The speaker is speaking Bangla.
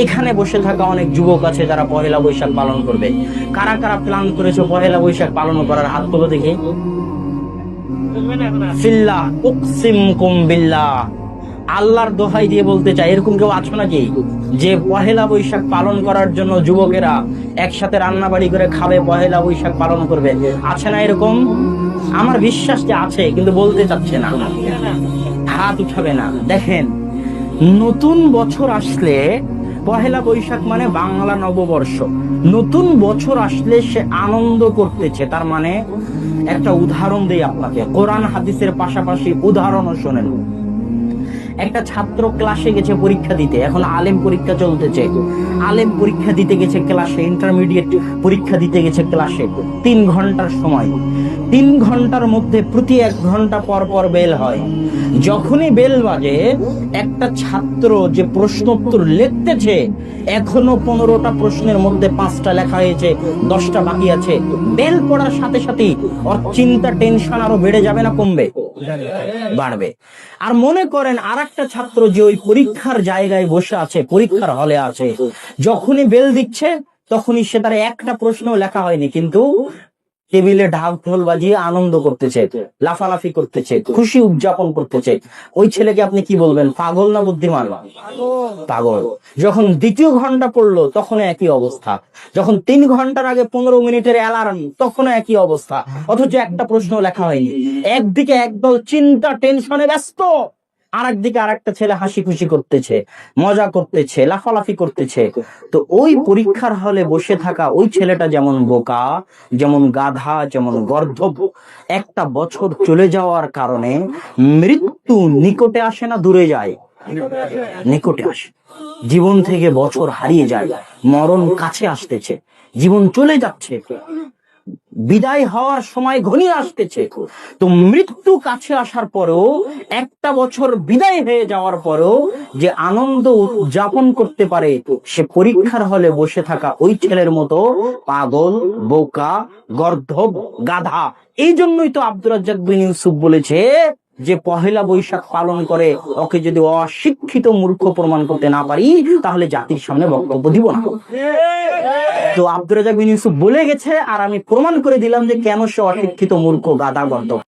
এখানে বসে থাকা অনেক যুবক আছে যারা পহেলা বৈশাখ পালন করবে। কারা কারা প্ল্যান করেছো পহেলা বৈশাখ পালন করার? হাত তুলো দেখি। ফিল্লাহ উকসিমকুম বিল্লাহ, আল্লাহর দোহাই দিয়ে বলতে চাই, এরকম কেউ আছো নাকি যে পহেলা বৈশাখ পালন করার জন্য যুবকেরা একসাথে রান্না বাড়ি করে খাবে, পহেলা বৈশাখ পালন করবে? আছে না এরকম? আমার বিশ্বাস যে আছে, কিন্তু বলতে চাচ্ছে না, হাত উঠাবে না। দেখেন, নতুন বছর আসলে পহেলা বৈশাখ মানে বাংলা নববর্ষ। নতুন বছর আসলে সে আনন্দ করতেছে, তার মানে একটা উদাহরণ দেই আপনাকে, কোরআন হাদিসের পাশাপাশি উদাহরণও শোনেন। একটা ছাত্র ক্লাসে গেছে পরীক্ষা দিতে, এখন আলেম পরীক্ষা চলতেছে, আলেম পরীক্ষা দিতে গেছে ক্লাসে, ইন্টারমিডিয়েট পরীক্ষা দিতে গেছে ক্লাসে, 3 ঘন্টার সময়। 3 ঘন্টার মধ্যে প্রতি 1 ঘন্টা পর পর বেল হয়। যখনই বেল বাজে, একটা ছাত্র যে প্রশ্নোত্তর লিখতেছে, এখনো 15টা প্রশ্নের মধ্যে 5টা লেখা হয়েছে, 10টা বাকি আছে। বেল পড়ার সাথে সাথেই ওর চিন্তা, টেনশন আরো বেড়ে যাবে না কমবে? বাড়বে। আর মনে করেন আর একটা ছাত্র যে ওই পরীক্ষার জায়গায় বসে আছে, পরীক্ষার হলে আছে, যখনই বেল দিচ্ছে তখনই সে তার একটা প্রশ্ন লেখা হয়নি, কিন্তু টেবিলে ঢাক ঢোল বাজিয়ে আনন্দ করতেছে, লাফালাফি করতেছে, খুশি উদযাপন করতেছে। ওই ছেলেকে আপনি কি বলবেন, পাগল না বুদ্ধিমান? পাগল। যখন দ্বিতীয় ঘন্টা পড়লো তখন একই অবস্থা, যখন 3 ঘন্টার আগে 15 মিনিটের অ্যালার্ম তখনও একই অবস্থা, অথচ একটা প্রশ্ন লেখা হয়নি। একদিকে একদল চিন্তা টেনশনে ব্যস্ত, আর একদিকে আর একটা ছেলে হাসি খুশি করতেছে, মজা করতেছে, লাফালাফি করতেছে। তো ওই পরীক্ষার হলে বসে থাকা ওই ছেলেটা যেমন বোকা, যেমন গাধা, যেমন গর্দভ। একটা বছর চলে যাওয়ার কারণে মৃত্যু নিকটে আসে না দূরে যায়? নিকটে আসে। জীবন থেকে বছর হারিয়ে যায়, মরণ কাছে আসতেছে, জীবন চলে যাচ্ছে, বিদায় হওয়ার সময় ঘনিয়ে আসতেছে। তো মৃত্যু কাছে আসার পরেও, একটা বছর বিদায় হয়ে যাওয়ার পরেও যে আনন্দ উদযাপন করতে পারে, সে পরীক্ষার হলে বসে থাকা ওই ছেলের মতো পাগল, বোকা, গর্দভ, গাধা। এই জন্যই তো আব্দুর রাজ্জাক বিন ইউসুফ বলেছে যে পহেলা বৈশাখ পালন করে ওকে যদি অশিক্ষিত মূর্খ প্রমাণ করতে না পারি, তাহলে জাতির সামনে বক্তব্য দিব না। তো আব্দুর রাজ্জাক বিন ইউসুফ বলে গেছে, আর আমি প্রমাণ করে দিলাম যে কেন সে অশিক্ষিত মূর্খ গাধা গর্দভ।